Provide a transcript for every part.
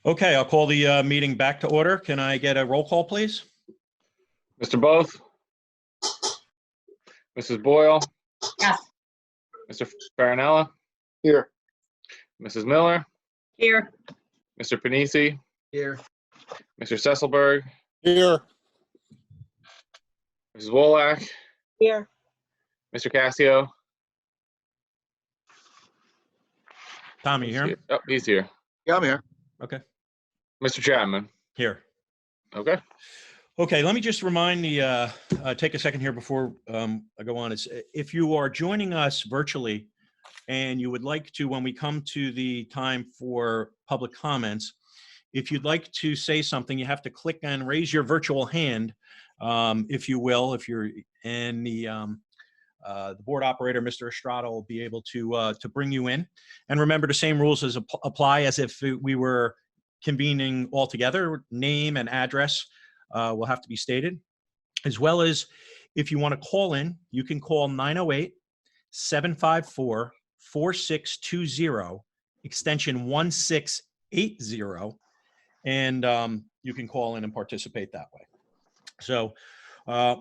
Okay, I'll call the meeting back to order. Can I get a roll call, please? Mr. Both? Mrs. Boyle? Yes. Mr. Farinella? Here. Mrs. Miller? Here. Mr. Panisi? Here. Mr. Sesselberg? Here. Mrs. Wolak? Here. Mr. Cassio? Tom, you here? Oh, he's here. Yeah, I'm here. Okay, Mr. Chapman? here. Okay. Okay, let me just remind the, take a second here before I go on. Is if you are joining us virtually and you would like to, when we come to the time for public comments, if you'd like to say something, you have to click and raise your virtual hand, if you will, if you're in the board operator, Mr. Estrada, will be able to bring you in. And remember, the same rules apply as if we were convening all together. Name and address will have to be stated, as well as if you want to call in, you can call 908-754-4620, extension 1680, and you can call in and participate that way. So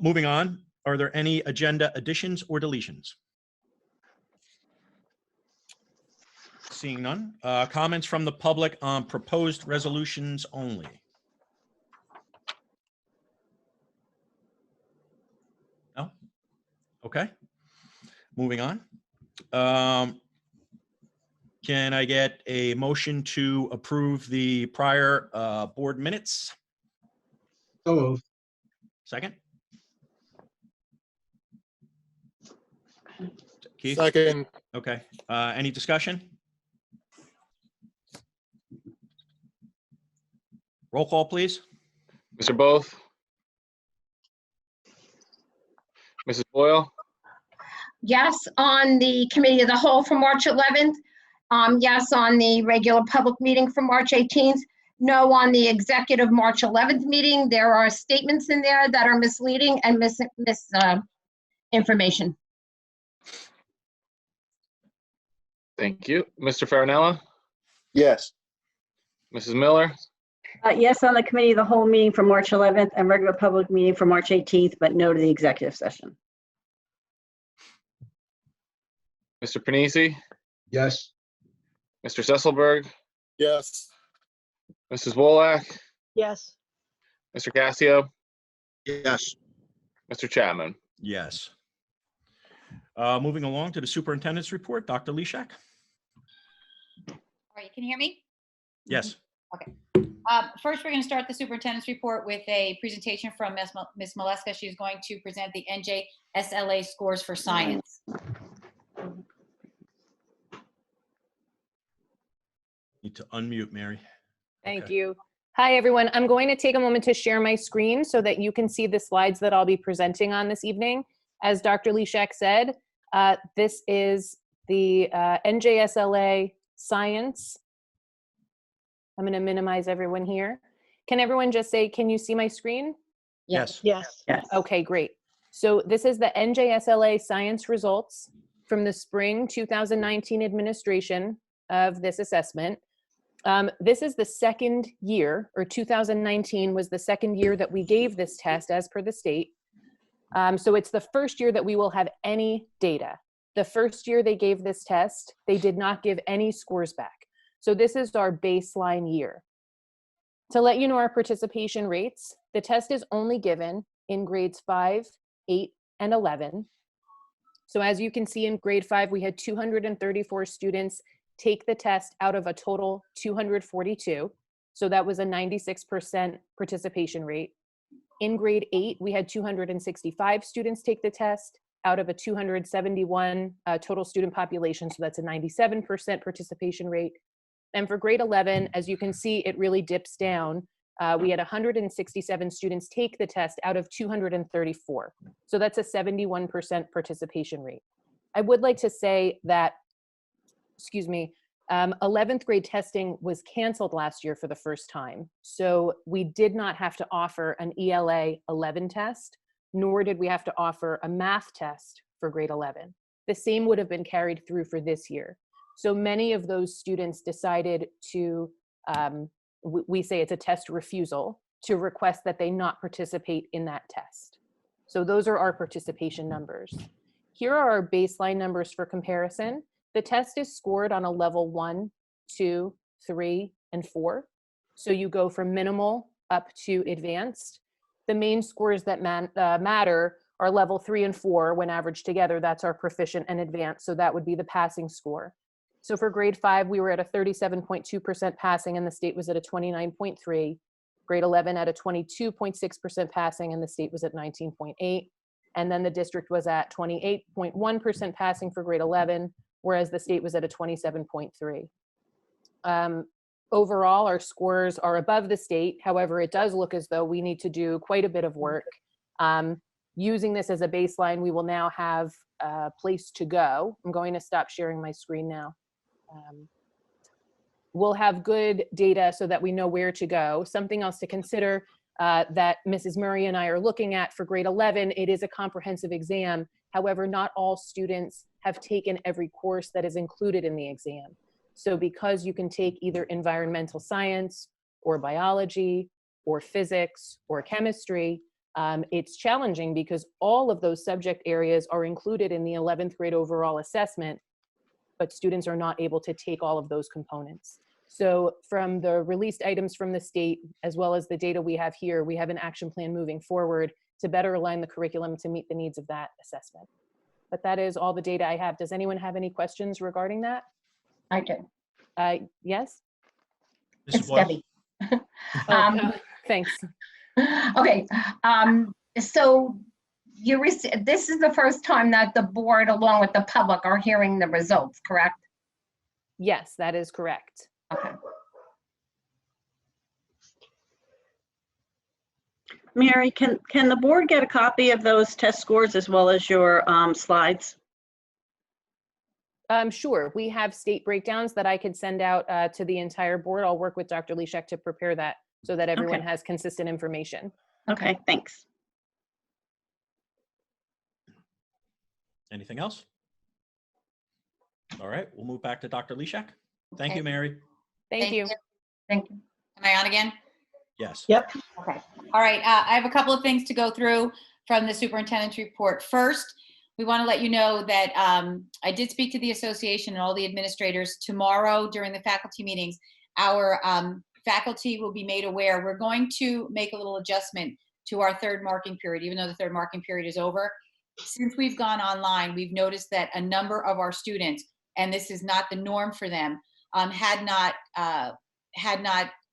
moving on, are there any agenda additions or deletions? Seeing none. Comments from the public on proposed resolutions only. No? Okay. Moving on. Can I get a motion to approve the prior board minutes? So moved. Second? Keith? Second. Okay. Any discussion? Roll call, please. Mr. Both? Mrs. Boyle? Yes, on the committee of the whole for March 11th. Yes, on the regular public meeting for March 18th. No, on the executive March 11th meeting. There are statements in there that are misleading and misinformation. Thank you. Mr. Farinella? Yes. Mrs. Miller? Yes, on the committee of the whole meeting for March 11th and regular public meeting for March 18th, but no to the executive session. Mr. Panisi? Yes. Mr. Sesselberg? Yes. Mrs. Wolak? Yes. Mr. Cassio? Yes. Mr. Chapman? Yes. Moving along to the superintendent's report, Dr. Leshak. All right, can you hear me? Yes. Okay. First, we're going to start the superintendent's report with a presentation from Ms. Maleska. She's going to present the NJSLA scores for science. Need to unmute, Mary. Thank Okay. you. Hi, everyone. I'm going to take a moment to share my screen so that you can see the slides that I'll be presenting on this evening. As Dr. Leshak said, this is the NJSLA science. I'm going to minimize everyone here. Can everyone just say, can you see my screen? Yes. Yes. Yes. Okay, great. So this is the NJSLA science results from the spring 2019 administration of this assessment. This is the second year, or 2019 was the second year that we gave this test as per the state. So it's the first year that we will have any data. The first year they gave this test, they did not give any scores back. So this is our baseline year. To let you know our participation rates, the test is only given in grades 5, 8, and 11. So as you can see in grade 5, we had 234 students take the test out of a total 242. So that was a 96% participation rate. In grade 8, we had 265 students take the test out of a 271 total student population. So that's a 97% participation rate. And for grade 11, as you can see, it really dips down. We had 167 students take the test out of 234. So that's a 71% participation rate. I would like to say that, 11th grade testing was canceled last year for the first time. So we did not have to offer an ELA 11 test, nor did we have to offer a math test for grade 11. The same would have been carried through for this year. So many of those students decided to we say it's a test refusal, to request that they not participate in that test. So those are our participation numbers. Here are our baseline numbers for comparison. The test is scored on a level 1, 2, 3, and 4. So you go from minimal up to advanced. The main scores that matter are level 3 and 4 when averaged together. That's our proficient and advanced. So that would be the passing score. So for grade 5, we were at a 37.2% passing and the state was at a 29.3. Grade 11 at a 22.6% passing and the state was at 19.8. And then the district was at 28.1% passing for grade 11, whereas the state was at a 27.3. Overall, our scores are above the state. However, it does look as though we need to do quite a bit of work. Using this as a baseline, we will now have a place to go. I'm going to stop sharing my screen now. We'll have good data so that we know where to go. Something else to consider that Mrs. Murray and I are looking at for grade 11, it is a comprehensive exam. However, not all students have taken every course that is included in the exam. So because you can take either environmental science or biology or physics or chemistry, it's challenging because all of those subject areas are included in the 11th grade overall assessment, but students are not able to take all of those components. So from the released items from the state, as well as the data we have here, we have an action plan moving forward to better align the curriculum to meet the needs of that assessment. But that is all the data I have. Does anyone have any questions regarding that? I do. Yes? Mrs. It's Boyle? Debbie. Thanks. Okay, so this is the first time that the board, along with the public, are hearing the results, correct? Yes, that is correct. Okay. Mary, can the board get a copy of those test scores as well as your slides? Sure, we have state breakdowns that I could send out to the entire board. I'll work with Dr. Leshek to prepare that so that everyone Okay. has consistent information. Okay, thanks. Anything else? All right, we'll move back to Dr. Leshek. Thank Okay. you, Mary. Thank you. Thank you. Am I on again? Yes. Yep. Okay. All right. I have a couple of things to go through from the superintendent's report. First, we want to let you know that I did speak to the association and all the administrators tomorrow during the faculty meetings. Our faculty will be made aware. We're going to make a little adjustment to our third marking period, even though the third marking period is over. Since we've gone online, we've noticed that a number of our students, and this is not the norm for them, had not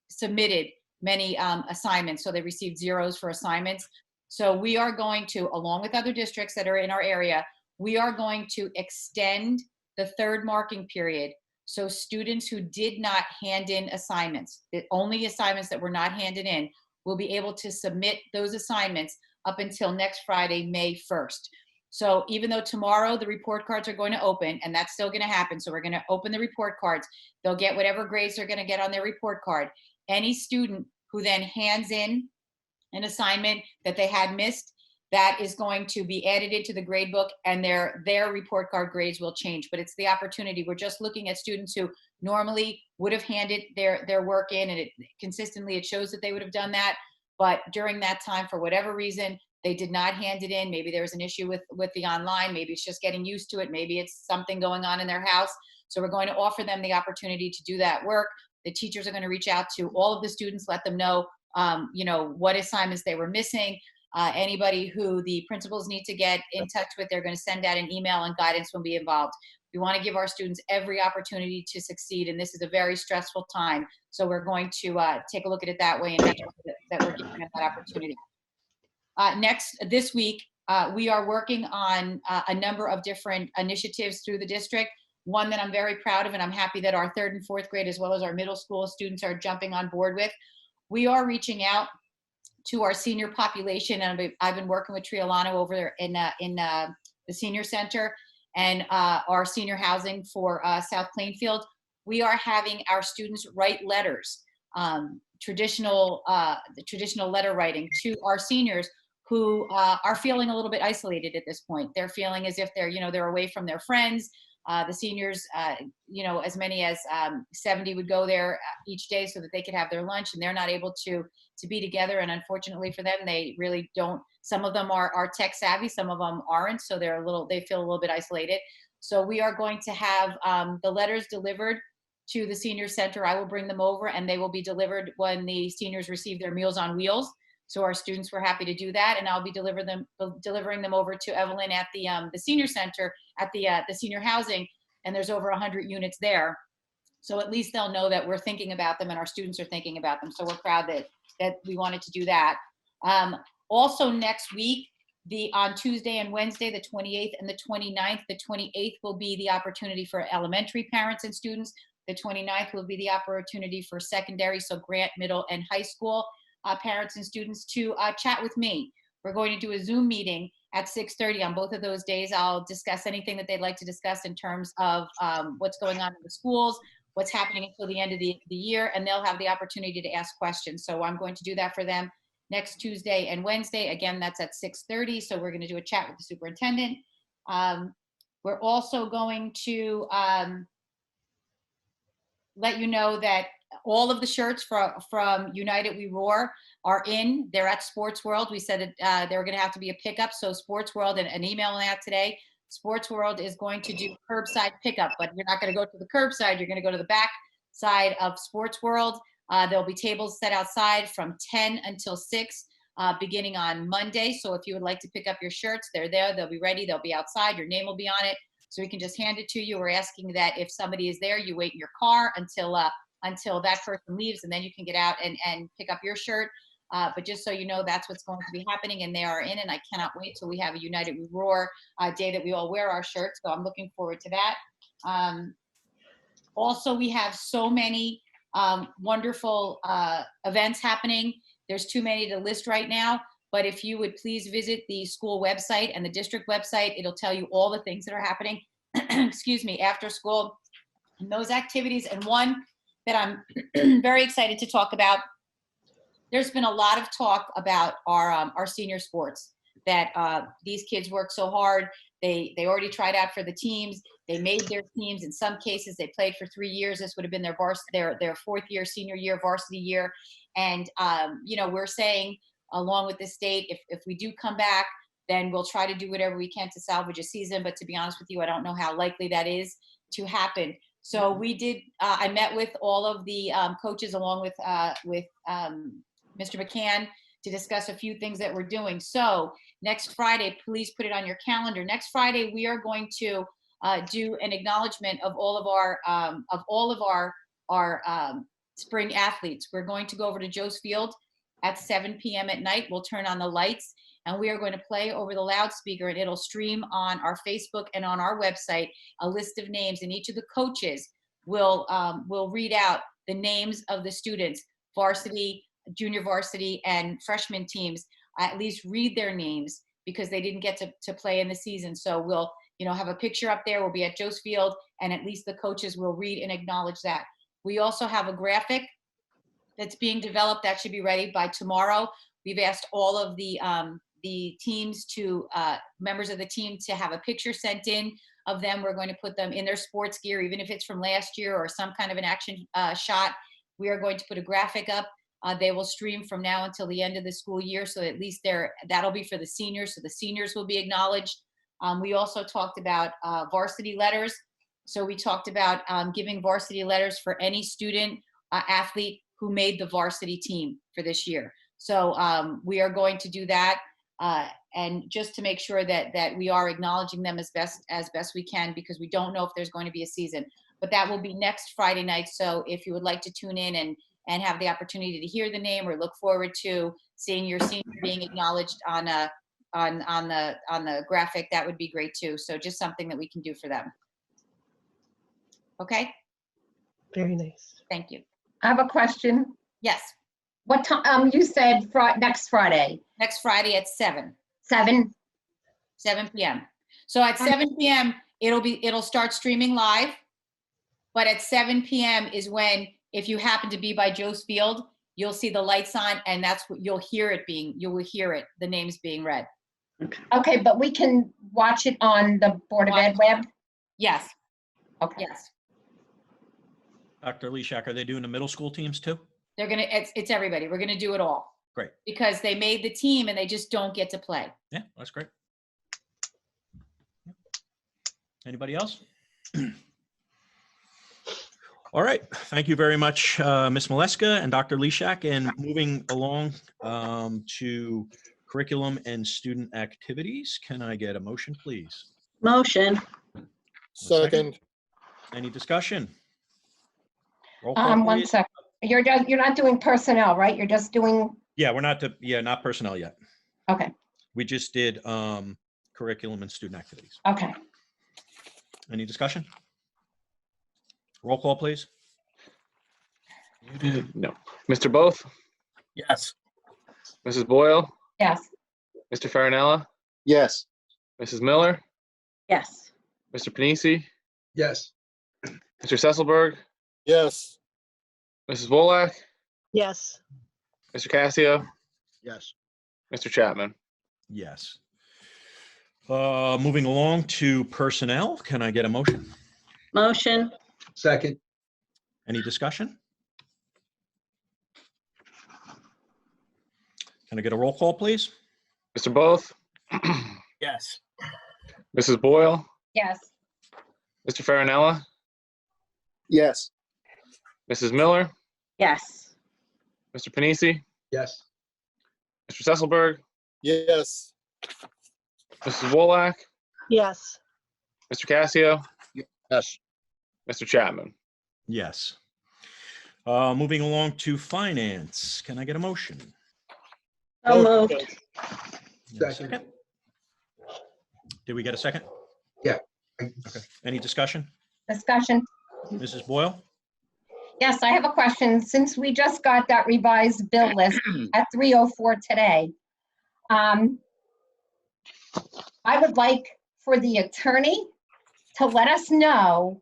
submitted many assignments, so they received zeros for assignments. So we are going to, along with other districts that are in our area, we are going to extend the third marking period. So students who did not hand in assignments, the only assignments that were not handed in, will be able to submit those assignments up until next Friday, May 1st. So even though tomorrow the report cards are going to open, and that's still going to happen, so we're going to open the report cards, they'll get whatever grades they're going to get on their report card. Any student who then hands in an assignment that they had missed, that is going to be added into the grade book, and their report card grades will change. But it's the opportunity. We're just looking at students who normally would have handed their work in, and consistently it shows that they would have done that. But during that time, for whatever reason, they did not hand it in. Maybe there was an issue with the online. Maybe it's just getting used to it. Maybe it's something going on in their house. So we're going to offer them the opportunity to do that work. The teachers are going to reach out to all of the students, let them know, what assignments they were missing. Anybody who the principals need to get in touch with, they're going to send out an email, and guidance will be involved. We want to give our students every opportunity to succeed, and this is a very stressful time. So we're going to take a look at it that way and make sure that we're giving them that opportunity. Next, this week, we are working on a number of different initiatives through the district. One that I'm very proud of, and I'm happy that our third and fourth grade, as well as our middle school students, are jumping on board with. We are reaching out to our senior population, and I've been working with Triolano over there in the senior center and our senior housing for South Plainfield. We are having our students write letters, traditional letter writing to our seniors who are feeling a little bit isolated at this point. They're feeling as if they're away from their friends. The seniors, as many as 70 would go there each day so that they could have their lunch, and they're not able to be together. And unfortunately for them, they really don't. Some of them are tech savvy, some of them aren't, so they feel a little bit isolated. So we are going to have the letters delivered to the senior center. I will bring them over, and they will be delivered when the seniors receive their Meals on Wheels. So our students were happy to do that, and I'll be delivering them over to Evelyn at the senior center at the senior housing, and there's over 100 units there. So at least they'll know that we're thinking about them and our students are thinking about them. So we're proud that we wanted to do that. Also next week, on Tuesday and Wednesday, the 28th and the 29th, the 28th will be the opportunity for elementary parents and students. The 29th will be the opportunity for secondary, so Grant, middle, and high school parents and students to chat with me. We're going to do a Zoom meeting at 6:30 on both of those days. I'll discuss anything that they'd like to discuss in terms of what's going on in the schools, what's happening until the end of the year, and they'll have the opportunity to ask questions. So I'm going to do that for them next Tuesday and Wednesday. Again, that's at 6:30. So we're going to do a chat with the superintendent. We're also going to let you know that all of the shirts from United We Roar are in. They're at Sports World. We said that they were going to have to be a pickup. So Sports World, and an email on that today, Sports World is going to do curbside pickup, but you're not going to go to the curbside. You're going to go to the back side of Sports World. There'll be tables set outside from 10 until 6, beginning on Monday. So if you would like to pick up your shirts, they're there. They'll be ready. They'll be outside. Your name will be on it. So we can just hand it to you. We're asking that if somebody is there, you wait in your car until that person leaves, and then you can get out and pick up your shirt. But just so you know, that's what's going to be happening, and they are in, and I cannot wait till we have a United We Roar day that we all wear our shirts. So I'm looking forward to that. Also, we have so many wonderful events happening. There's too many to list right now, but if you would please visit the school website and the district website, it'll tell you all the things that are happening, excuse me, after school, and those activities. And one that I'm very excited to talk about, there's been a lot of talk about our senior sports, that these kids work so hard. They already tried out for the teams. They made their teams. In some cases, they played for 3 years. This would have been their fourth year, senior year, varsity year. And, we're saying, along with the state, if we do come back, then we'll try to do whatever we can to salvage a season. But to be honest with you, I don't know how likely that is to happen. So we did, I met with all of the coaches along with Mr. McCann to discuss a few things that we're doing. So next Friday, please put it on your calendar. Next Friday, we are going to do an acknowledgement of all of our spring athletes. We're going to go over to Joe's Field at 7 p.m. at night. We'll turn on the lights, and we are going to play over the loudspeaker, and it'll stream on our Facebook and on our website a list of names, and each of the coaches will read out the names of the students, varsity, junior varsity, and freshman teams. At least read their names because they didn't get to play in the season. So we'll have a picture up there. We'll be at Joe's Field, and at least the coaches will read and acknowledge that. We also have a graphic that's being developed that should be ready by tomorrow. We've asked all of the teams members of the team to have a picture sent in of them. We're going to put them in their sports gear, even if it's from last year or some kind of an action shot. We are going to put a graphic up. They will stream from now until the end of the school year. So at least that'll be for the seniors. So the seniors will be acknowledged. We also talked about varsity letters. So we talked about giving varsity letters for any student athlete who made the varsity team for this year. So we are going to do that, and just to make sure that we are acknowledging them as best we can, because we don't know if there's going to be a season. But that will be next Friday night. So if you would like to tune in and have the opportunity to hear the name or look forward to seeing your senior being acknowledged on the graphic, that would be great too. So just something that we can do for them. Okay. Very nice. Thank you. I have a question. Yes. What time, you said next Friday, Next Friday at 7 7? p.m. So at 7 p.m. it'll start streaming live, but at 7 p.m. is when, if you happen to be by Joe's Field, you'll see the lights on, and that's what you will hear the names being read. Okay, but we can watch it on the Board of Ed web? Yes. Okay. Yes. Dr. Leshak, are they doing the middle school teams too? They're gonna, it's everybody. We're gonna do it all. Great. Because they made the team and they just don't get to play. Yeah, that's great. Anybody else? All right, thank you very much, Ms. Maleska and Dr. Leshak. And moving along to curriculum and student activities, can I get a motion, please? Motion. Second. Any discussion? Roll call, One please. sec. You're not doing personnel, right? You're just doing, Yeah, we're not, not personnel yet. okay, We just did curriculum and student activities. okay. Any discussion? Roll call, please. No. Mr. Both, Yes. Mrs. Boyle, Yes. Mr. Farinella, Yes. Mrs. Miller, Yes. Mr. Panisi, Yes. Mr. Sesselberg, Yes. Mrs. Wolak, Yes. Mr. Cassio, Yes. Mr. Chapman. Yes. Moving along to personnel, can I get a motion? Motion. Second. Any discussion? Can I get a roll call, please? Mr. Both, Yes. Mrs. Boyle, Yes. Mr. Farinella, Yes. Mrs. Miller, Yes. Mr. Panisi, Yes. Mr. Sesselberg, Yes. Mrs. Wolak, Yes. Mr. Cassio, Yes. Mr. Chapman. Yes. Moving along to finance, can I get a motion? So moved. Second. Did we get a second? Yeah. Okay. Any discussion? Discussion. Mrs. Boyle? Yes, I have a question. Since we just got that revised bill list at 3:04 today, I would like for the attorney to let us know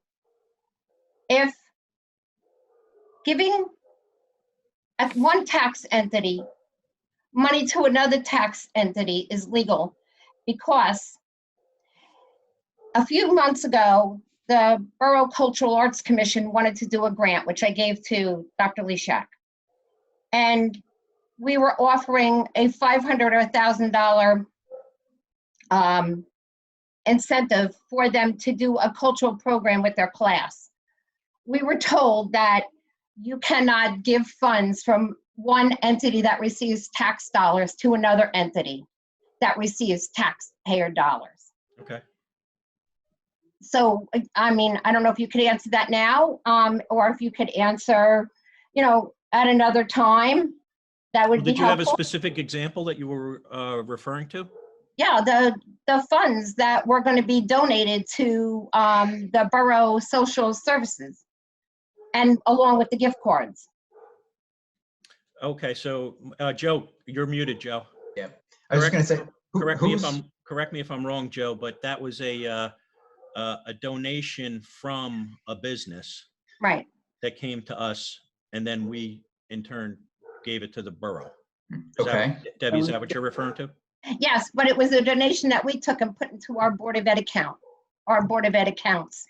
if giving at one tax entity money to another tax entity is legal, because a few months ago, the Borough Cultural Arts Commission wanted to do a grant, which I gave to Dr. Leshak. And we were offering a $500 or $1,000 incentive for them to do a cultural program with their class. We were told that you cannot give funds from one entity that receives tax dollars to another entity that receives taxpayer dollars. Okay. So, I mean, I don't know if you could answer that now, or if you could answer, at another time. That would be Did you have a helpful. specific example that you were referring to? Yeah, the funds that were going to be donated to the borough social services, and along with the gift cards. Okay, so Joe, you're muted, Joe. Yeah, I was just going to say, Correct me if I'm wrong, Joe, but that was a donation from a business Right. that came to us, and then we in turn gave it to the borough. okay. Debbie, is that what you're referring to? Yes, but it was a donation that we took and put into our Board of Ed account, our Board of Ed accounts.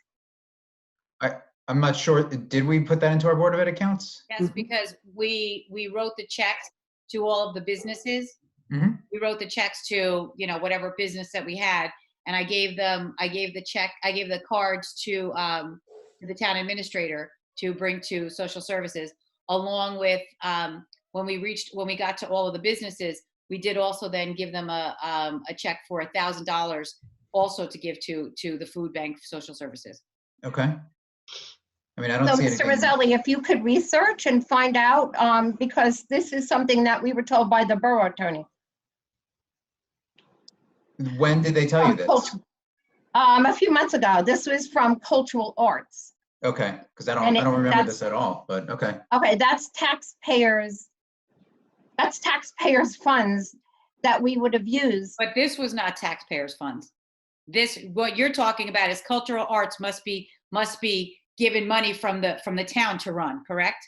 I'm not sure. Did we put that into our Board of Ed accounts? Yes, because we wrote the checks to all of the businesses. Mhm. We wrote the checks to, whatever business that we had. And I gave the cards to the town administrator to bring to social services, along with, when we got to all of the businesses, we did also then give them a check for $1,000 also to give to the food bank social services. Okay. I mean, I don't So, see Mr. anything. Roselli, if you could research and find out, because this is something that we were told by the borough attorney. When did they tell you this? A few months ago. This was from Cultural Arts. Okay, because I And don't remember that's- this at all, but okay. Okay, that's taxpayers' funds that we would have used. But this was not taxpayers' funds. What you're talking about is cultural arts must be given money from the town to run, correct?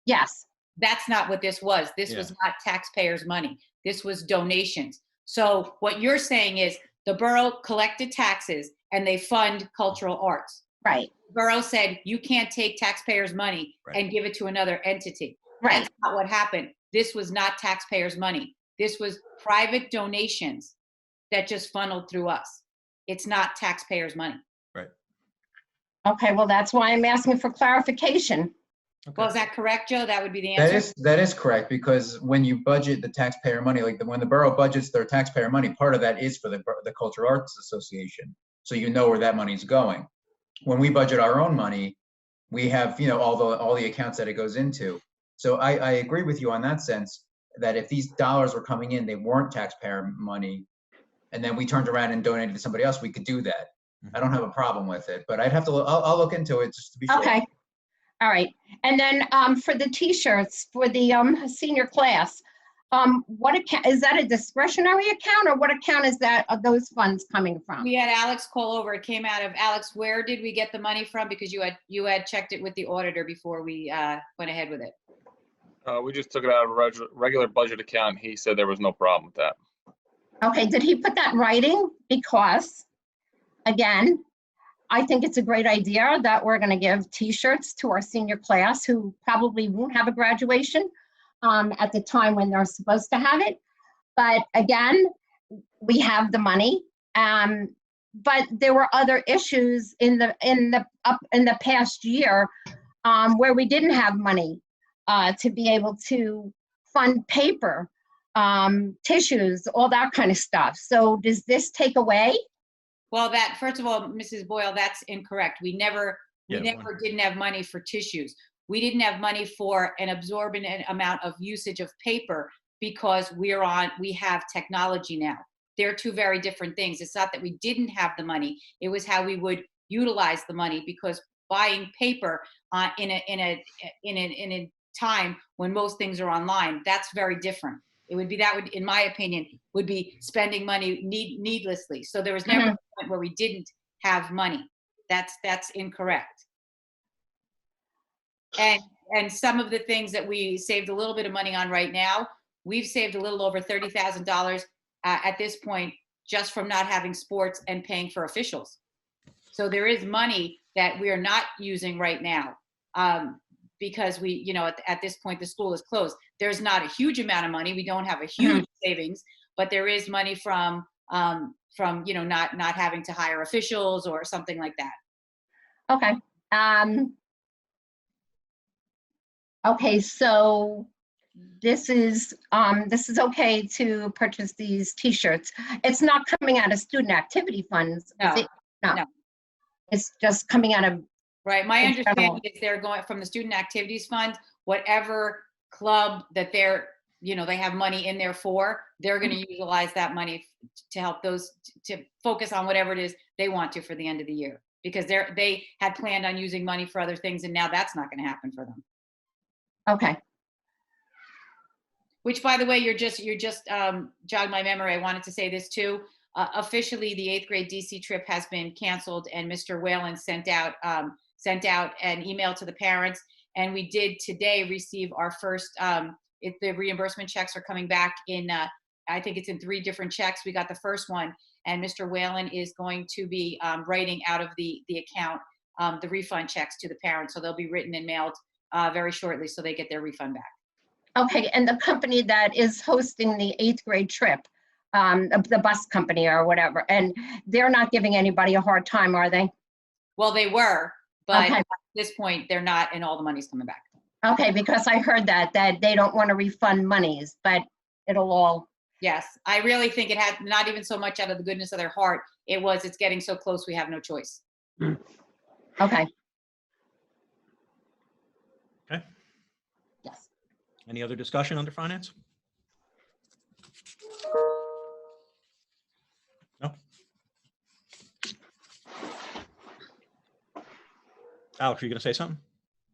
Yes, That's not what this was. This was not taxpayers' money. This was donations. So what you're saying is the borough collected taxes and they fund cultural arts. Right, Borough said, you can't take taxpayers' money Right. and give it to another entity. right. That's not what happened. This was not taxpayers' money. This was private donations that just funneled through us. It's not taxpayers' money. Okay, well, that's why I'm asking for clarification. Well, is that correct, Joe? That would be the answer? That is correct, because when you budget the taxpayer money, like when the borough budgets their taxpayer money, part of that is for the Cultural Arts Association. So you know where that money's going. When we budget our own money, we have, all the accounts that it goes into. So I agree with you on that sense, that if these dollars were coming in, they weren't taxpayer money, and then we turned around and donated to somebody else, we could do that. I don't have a problem with it, but I'll look into it just to be sure. Okay, all right. And then for the T-shirts for the senior class, what account, is that a discretionary account, or what account is that, are those funds coming from? We had Alex call over. It came out of, Alex, where did we get the money from? Because you had checked it with the auditor before we went ahead with it. We just took it out of a regular budget account. He said there was no problem with that. Okay, did he put that in writing? Because, again, I think it's a great idea that we're going to give T-shirts to our senior class who probably won't have a graduation at the time when they're supposed to have it. But again, we have the money. But there were other issues in the past year where we didn't have money to be able to fund paper, tissues, all that kind of stuff. So does this take away? Well, that, first of all, Mrs. Boyle, that's incorrect. We never didn't have money for tissues. We didn't have money for an absorbent amount of usage of paper because we have technology now. They're two very different things. It's not that we didn't have the money. It was how we would utilize the money, because buying paper in a time when most things are online, that's very different. That would, in my opinion, would be spending money needlessly. So there was never a point where we didn't have money. That's incorrect. And some of the things that we saved a little bit of money on right now, we've saved a little over $30,000 at this point just from not having sports and paying for officials. So there is money that we are not using right now. Because we, at this point, the school is closed. There's not a huge amount of money. We don't have a huge savings, but there is money from not having to hire officials or something like that. Okay. Okay, so this is okay to purchase these T-shirts. It's not coming out of student activity funds, is it? No. It's just coming out of. Right. My understanding is they're going from the Student Activities Fund, whatever club that they have money in there for, they're going to utilize that money to help those to focus on whatever it is they want to for the end of the year, because they had planned on using money for other things, and now that's not going to happen for them. Okay. Which, by the way, you're just jogged my memory. I wanted to say this too. Officially, the 8th grade DC trip has been canceled, and Mr. Whalen sent out an email to the parents, and we did today receive our first. The reimbursement checks are coming back in. I think it's in 3 different checks. We got the first one, and Mr. Whalen is going to be writing out of the account the refund checks to the parents, so they'll be written and mailed very shortly, so they get their refund back. Okay, and the company that is hosting the 8th grade trip, the bus company or whatever, and they're not giving anybody a hard time, are they? Well, they were, but Okay. at this point, they're not, and all the money's coming back. Okay, because I heard that they don't want to refund monies, but it'll all. Yes, I really think it had not even so much out of the goodness of their heart. It's getting so close, we have no choice. Okay. Okay. Yes. Any other discussion under finance? No? Alex, are you going to say something?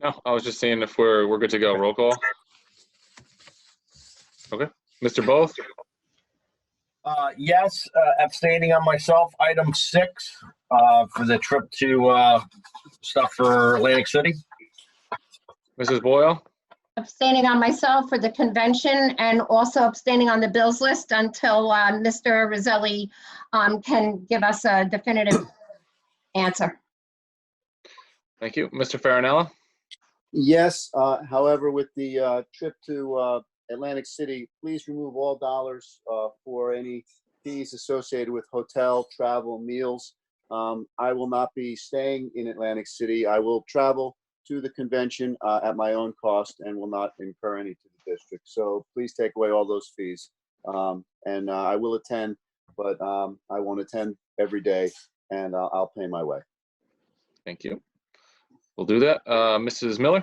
No, I was just seeing if we're good to go. Roll call. Okay. Mr. Both? Yes, abstaining on myself. Item 6 for the trip to stuff for Atlantic City. Mrs. Boyle? Abstaining on myself for the convention, and also abstaining on the bills list until Mr. Roselli can give us a definitive answer. Thank you. Mr. Farinella? Yes, however, with the trip to Atlantic City, please remove all dollars for any fees associated with hotel, travel, meals. I will not be staying in Atlantic City. I will travel to the convention at my own cost and will not incur any to the district. So please take away all those fees. And I will attend, but I won't attend every day, and I'll pay my way. Thank you. We'll do that. Mrs. Miller?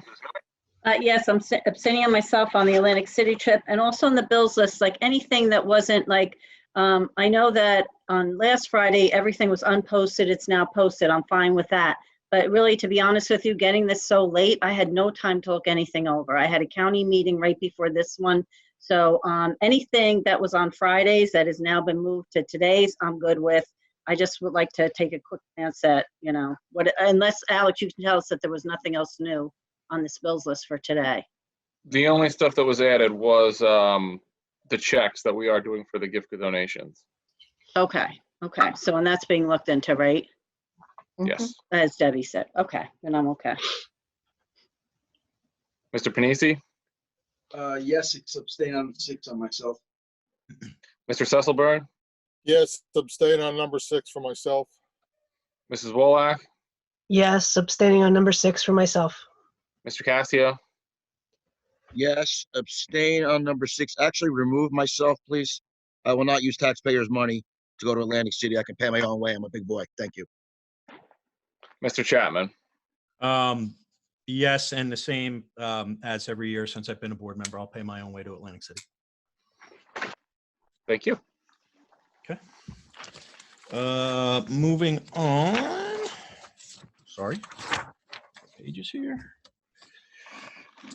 Yes, I'm abstaining on myself on the Atlantic City trip and also on the bills list, like anything that wasn't like, I know that on last Friday, everything was unposted. It's now posted. I'm fine with that. But really, to be honest with you, getting this so late, I had no time to look anything over. I had a county meeting right before this one. So anything that was on Fridays that has now been moved to today's, I'm good with. I just would like to take a quick glance at, unless, Alex, you can tell us that there was nothing else new on this bills list for today. The only stuff that was added was the checks that we are doing for the gift donations. Okay. So, and that's being looked into, right? Yes. As Debbie said. Okay, then I'm okay. Mr. Panisi? Yes, abstain on 6 on myself. Mr. Cecilburn? Yes, abstain on number 6 for myself. Mrs. Wolak? Yes, abstaining on number 6 for myself. Mr. Cassio? Yes, abstain on number 6. Actually, remove myself, please. I will not use taxpayers' money to go to Atlantic City. I can pay my own way. I'm a big boy. Thank you. Mr. Chapman? Yes, and the same as every year since I've been a board member. I'll pay my own way to Atlantic City. Thank you. Okay. Moving on. Sorry. Pages here.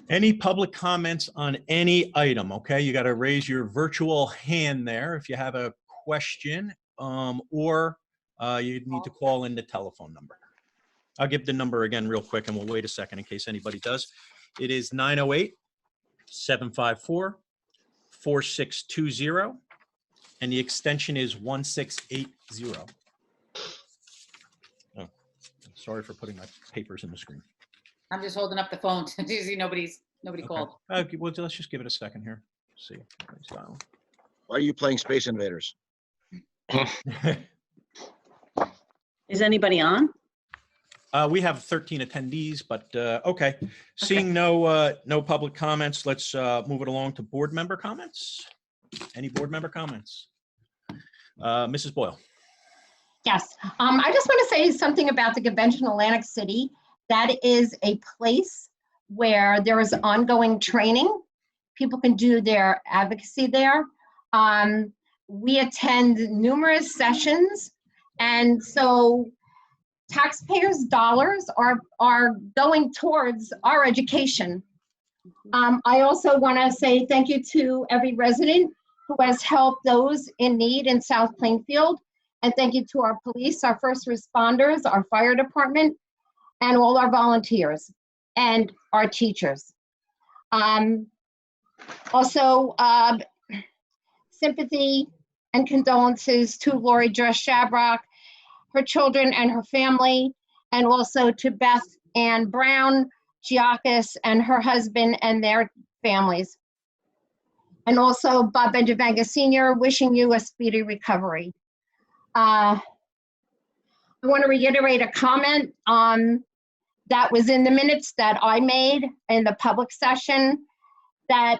Any public comments on any item? Okay, you got to raise your virtual hand there if you have a question, or you need to call in the telephone number. I'll give the number again real quick, and we'll wait a second in case anybody does. It is 908-754-4620, and the extension is 1680. Oh, sorry for putting my papers in the screen. I'm just holding up the phone to see nobody called. Okay, well, let's just give it a second here. See. Why are you playing Space Invaders? Is anybody on? We have 13 attendees, but okay. Seeing no public comments, let's move it along to board member comments. Any board member comments? Mrs. Boyle. Yes, I just want to say something about the convention in Atlantic City. That is a place where there is ongoing training. People can do their advocacy there. We attend numerous sessions, and so taxpayers' dollars are going towards our education. I also want to say thank you to every resident who has helped those in need in South Plainfield. And thank you to our police, our first responders, our fire department, and all our volunteers and our teachers. Also, sympathy and condolences to Lori Dress Shabrock, her children and her family, and also to Beth Ann Brown Giacchis and her husband and their families. And also Bob Benjavanga Sr., wishing you a speedy recovery. I want to reiterate a comment that was in the minutes that I made in the public session, that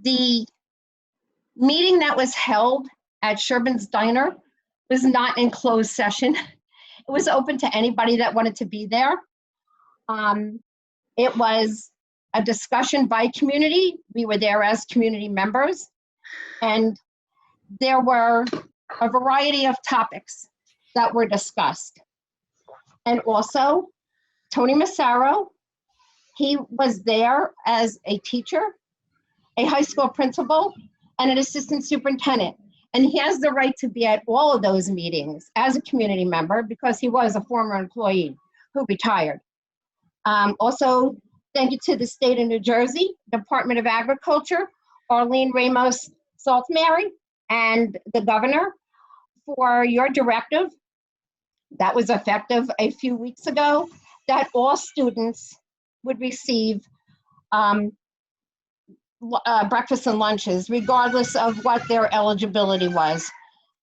the meeting that was held at Sherbin's Diner was not in closed session. It was open to anybody that wanted to be there. It was a discussion by community. We were there as community members, and there were a variety of topics that were discussed. And also, Tony Massaro, he was there as a teacher, a high school principal, and an assistant superintendent. And he has the right to be at all of those meetings as a community member because he was a former employee who retired. Also, thank you to the state of New Jersey, Department of Agriculture, Arlene Ramos Saltmary, and the governor for your directive that was effective a few weeks ago, that all students would receive breakfast and lunches, regardless of what their eligibility was.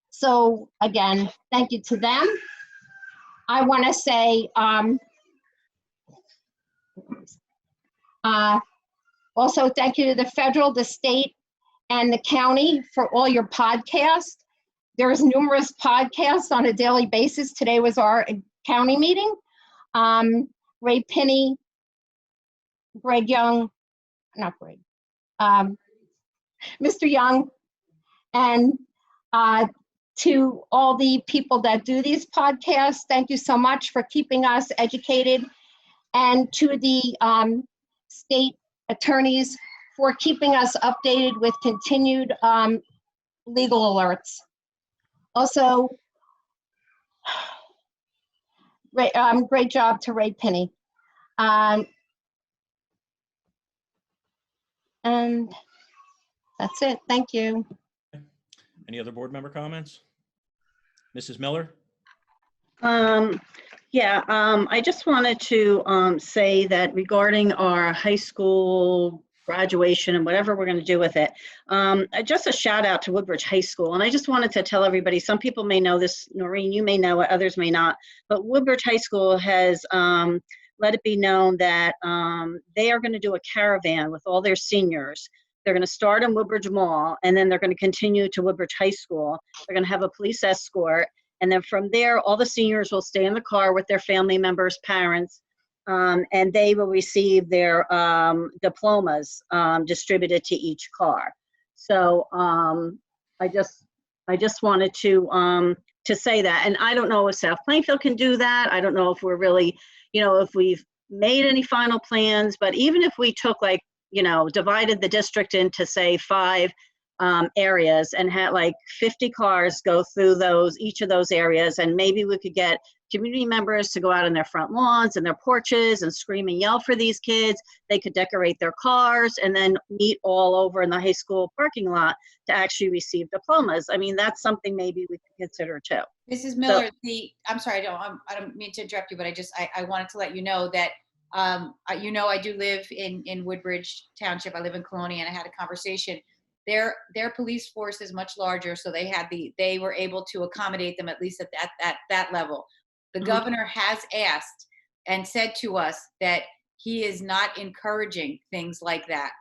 So again, thank you to them. I want to say also thank you to the federal, the state, and the county for all your podcasts. There's numerous podcasts on a daily basis. Today was our county meeting. Ray Pinney, Greg Young, not Greg, Mr. Young, and to all the people that do these podcasts, thank you so much for keeping us educated, and to the state attorneys for keeping us updated with continued legal alerts. Also, great job to Ray Pinney. And that's it. Thank you. Any other board member comments? Mrs. Miller? I just wanted to say that regarding our high school graduation and whatever we're going to do with it, just a shout out to Woodbridge High School. And I just wanted to tell everybody, some people may know this, Noreen, you may know it, others may not, but Woodbridge High School has let it be known that they are going to do a caravan with all their seniors. They're going to start in Woodbridge Mall, and then they're going to continue to Woodbridge High School. They're going to have a police escort. And then from there, all the seniors will stay in the car with their family members, parents, and they will receive their diplomas distributed to each car. So I just wanted to say that. And I don't know if South Plainfield can do that. I don't know if we're really, if we've made any final plans, but even if we took divided the district into, say, 5 areas and had like 50 cars go through each of those areas, and maybe we could get community members to go out on their front lawns and their porches and scream and yell for these kids. They could decorate their cars and then meet all over in the high school parking lot to actually receive diplomas. I mean, that's something maybe we could consider too. Mrs. Miller, I'm sorry, I don't mean to interrupt you, but I wanted to let you know that I do live in Woodbridge Township. I live in Colonia, and I had a conversation. Their police force is much larger, so they were able to accommodate them at least at that level. The governor has asked and said to us that he is not encouraging things like that.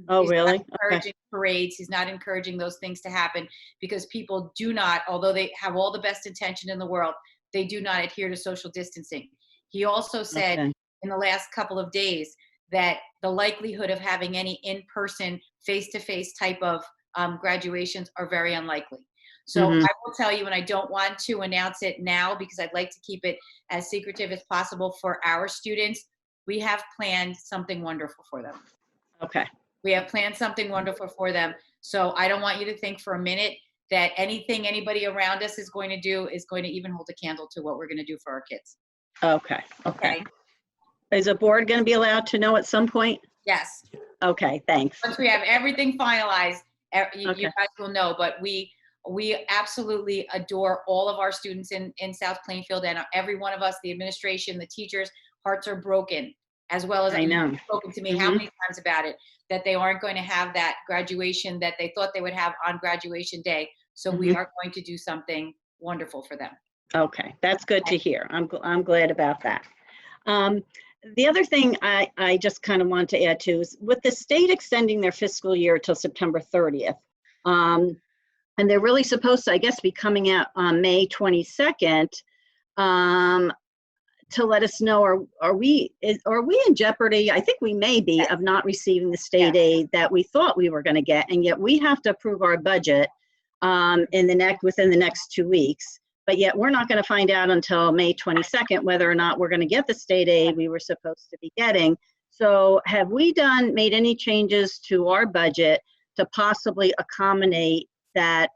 Oh, He's really? not encouraging parades. He's not encouraging those things to happen because people do not, although they have all the best intention in the world, they do not adhere to social distancing. He also said in the last couple of days that the likelihood of having any in-person, face-to-face type of graduations are very unlikely. So I will tell you, and I don't want to announce it now because I'd like to keep it as secretive as possible for our students. We have planned something wonderful for them. Okay. We have planned something wonderful for them. So I don't want you to think for a minute that anything anybody around us is going to do is going to even hold a candle to what we're going to do for our kids. Okay. Is the board going to be allowed to know at some point? Yes. Okay, thanks. Once we have everything finalized, you guys will know, but we absolutely adore all of our students in South Plainfield, and every one of us, the administration, the teachers, hearts are broken, as well as I know. Spoken to me how many times about it, that they aren't going to have that graduation that they thought they would have on graduation day. So we are going to do something wonderful for them. Okay, that's good to hear. I'm glad about that. The other thing I just kind of want to add to is with the state extending their fiscal year till September 30th, and they're really supposed to, I guess, be coming out on May 22nd to let us know, are we in jeopardy? I think we may be of not receiving the state aid that we thought we were going to get, and yet we have to approve our budget within the next 2 weeks. But yet we're not going to find out until May 22nd whether or not we're going to get the state aid we were supposed to be getting. So have we made any changes to our budget to possibly accommodate that,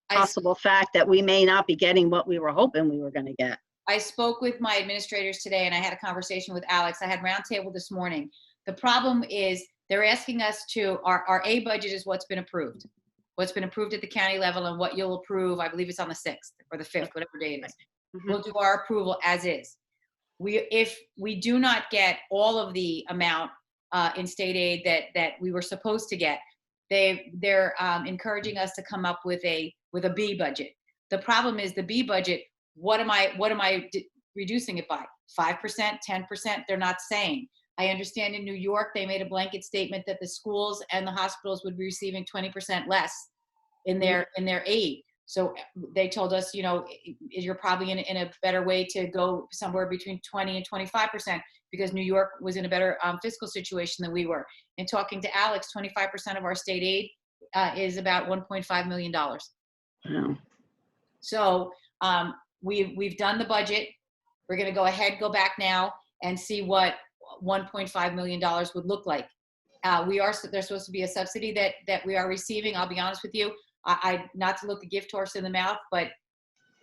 possible fact that we may not be getting what we were hoping we were going to get? I spoke with my administrators today, and I had a conversation with Alex. I had roundtable this morning. The problem is they're asking us to, our A budget is what's been approved. What's been approved at the county level and what you'll approve, I believe it's on the 6th or the 5th, whatever day it is. we'll do our approval as is. If we do not get all of the amount in state aid that we were supposed to get, they're encouraging us to come up with a B budget. The problem is the B budget. What am I reducing it by? 5%, 10%? They're not saying. I understand in New York they made a blanket statement that the schools and the hospitals would be receiving 20% less in their aid. So they told us, you're probably in a better way to go somewhere between 20 and 25%, because New York was in a better fiscal situation than we were. And talking to Alex, 25% of our state aid is about $1.5 million. Wow. So we've done the budget. We're going to go back now and see what $1.5 million would look like. There's supposed to be a subsidy that we are receiving. I'll be honest with you. I not to look the gift horse in the mouth, but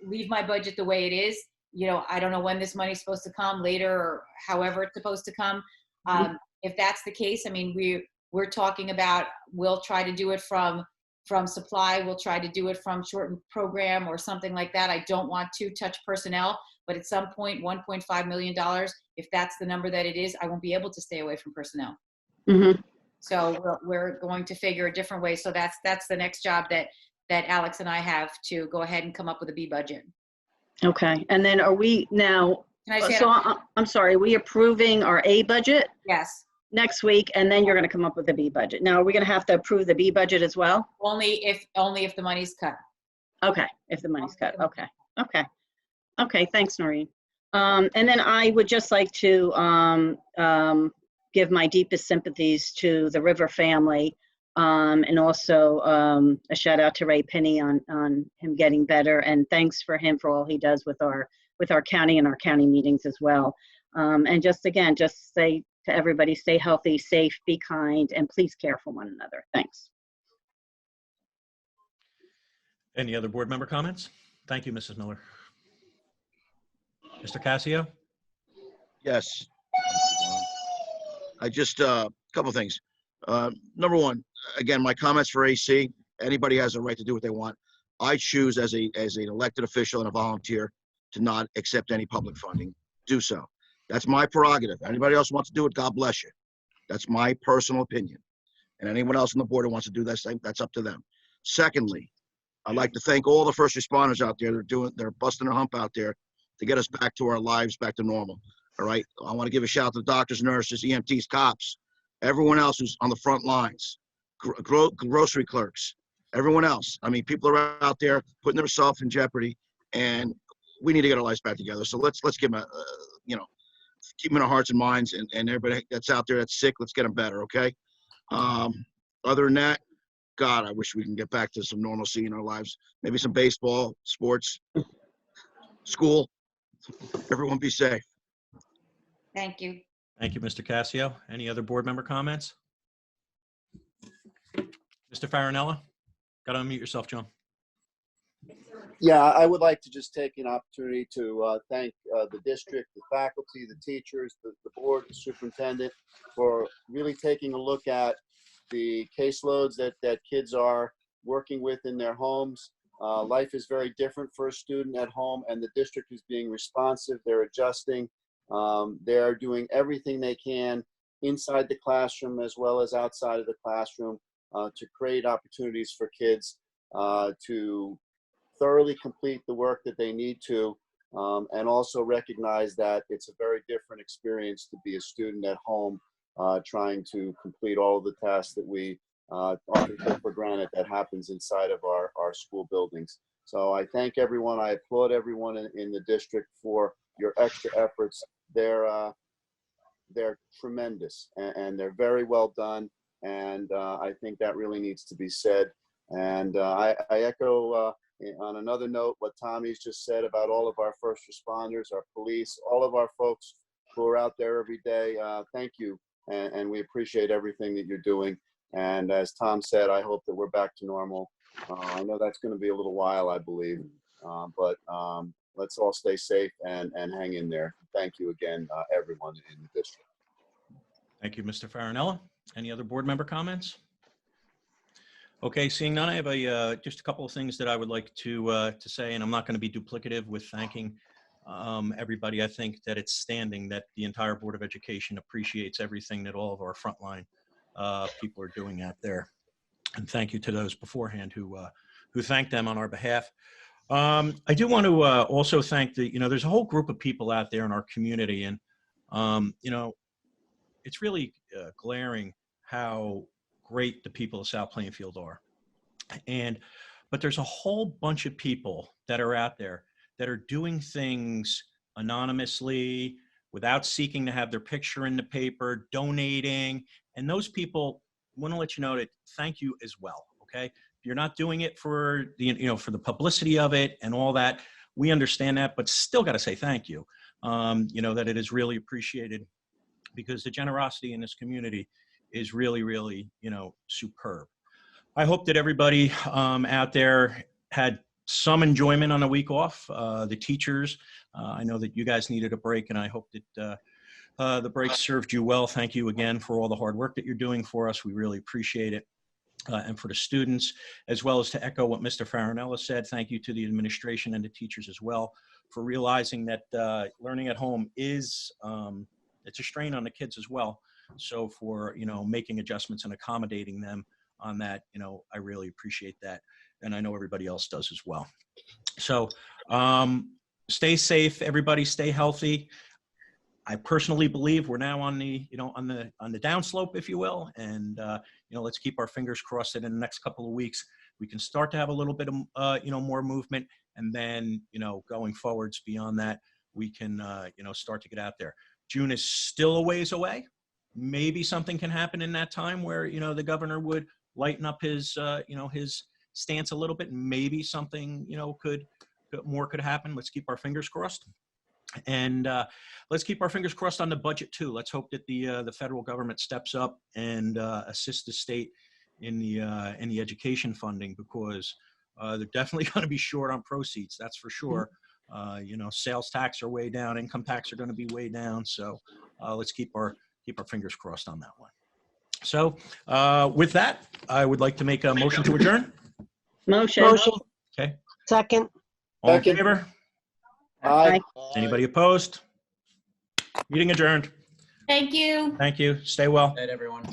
leave my budget the way it is. I don't know when this money's supposed to come, later or however it's supposed to come. If that's the case, I mean, we're talking about, we'll try to do it from supply. We'll try to do it from shortened program or something like that. I don't want to touch personnel, but at some point, $1.5 million, if that's the number that it is, I won't be able to stay away from personnel. Mm-hmm. So we're going to figure a different way. So that's the next job that Alex and I have, to go ahead and come up with a B budget. Okay. And then are we now, Can I say I'm sorry, are we approving our A budget Yes. next week, and then you're going to come up with the B budget? Now, are we going to have to approve the B budget as well? Only if the money's cut. Okay. If the money's cut. Okay. Okay. Okay. Thanks, Noreen. And then I would just like to give my deepest sympathies to the River family, and also a shout out to Ray Penny on him getting better, and thanks for him for all he does with our county and our county meetings as well. And just say to everybody, stay healthy, safe, be kind, and please care for one another. Thanks. Any other board member comments? Thank you, Mrs. Miller. Mr. Cassio? Yes. I just, a couple things. Number one, again, my comments for AC, anybody has a right to do what they want. I choose as an elected official and a volunteer to not accept any public funding. Do so. That's my prerogative. Anybody else wants to do it, God bless you. That's my personal opinion. And anyone else on the board who wants to do that, that's up to them. Secondly, I'd like to thank all the first responders out there. They're busting their hump out there to get us back to our lives, back to normal. All right. I want to give a shout out to the doctors, nurses, EMTs, cops, everyone else who's on the front lines, grocery clerks, everyone else. I mean, people are out there putting themselves in jeopardy, and we need to get our lives back together. So let's give them keep them in our hearts and minds, and everybody that's out there that's sick, let's get them better. Okay. Other than that, God, I wish we can get back to some normalcy in our lives. Maybe some baseball, sports, school. Everyone be safe. Thank you. Thank you, Mr. Cassio. Any other board member comments? Mr. Farinella? Got to unmute yourself, John. Yeah, I would like to just take an opportunity to thank the district, the faculty, the teachers, the board, the superintendent, for really taking a look at the caseloads that kids are working with in their homes. Life is very different for a student at home, and the district is being responsive. They're adjusting. They're doing everything they can inside the classroom as well as outside of the classroom to create opportunities for kids to thoroughly complete the work that they need to, and also recognize that it's a very different experience to be a student at home trying to complete all of the tasks that we often take for granted that happens inside of our school buildings. So I thank everyone. I applaud everyone in the district for your extra efforts. They're tremendous, and they're very well done. And I think that really needs to be said. And I echo on another note what Tommy's just said about all of our first responders, our police, all of our folks who are out there every day. Thank you. And we appreciate everything that you're doing. And as Tom said, I hope that we're back to normal. I know that's going to be a little while, I believe, but let's all stay safe and hang in there. Thank you again, everyone in the district. Thank you, Mr. Farinella. Any other board member comments? Okay, seeing none, I have just a couple of things that I would like to say, and I'm not going to be duplicative with thanking everybody, I think that it's standing that the entire Board of Education appreciates everything that all of our frontline people are doing out there. And thank you to those beforehand who thanked them on our behalf. I do want to also thank there's a whole group of people out there in our community, and it's really glaring how great the people of South Plainfield are. But there's a whole bunch of people that are out there that are doing things anonymously, without seeking to have their picture in the paper, donating, and those people want to let you know that thank you as well. Okay, you're not doing it for for the publicity of it and all that. We understand that, but still got to say thank you. That it is really appreciated, because the generosity in this community is really, really, superb. I hope that everybody out there had some enjoyment on a week off. The teachers, I know that you guys needed a break, and I hope that the break served you well. Thank you again for all the hard work that you're doing for us. We really appreciate it. And for the students, as well as to echo what Mr. Farinella said, thank you to the administration and the teachers as well for realizing that learning at home is, it's a strain on the kids as well. So for, making adjustments and accommodating them on that, I really appreciate that. And I know everybody else does as well. So stay safe, everybody, stay healthy. I personally believe we're now on the, on the downslope, if you will. And, let's keep our fingers crossed that in the next couple of weeks, we can start to have a little bit of, more movement. And then, going forwards beyond that, we can, start to get out there. June is still a ways away. Maybe something can happen in that time where, the governor would lighten up his, his stance a little bit. Maybe something, more could happen. Let's keep our fingers crossed. And let's keep our fingers crossed on the budget too. Let's hope that the federal government steps up and assists the state in the education funding, because they're definitely going to be short on proceeds. That's for sure. Sales tax are way down, income tax are going to be way down. So let's keep our fingers crossed on that one. So with that, I would like to make a motion to adjourn. Motion. Okay. Second. All in Second. favor? Aye. Anybody opposed? Meeting adjourned. Thank you. Thank you. Stay well. Night, everyone.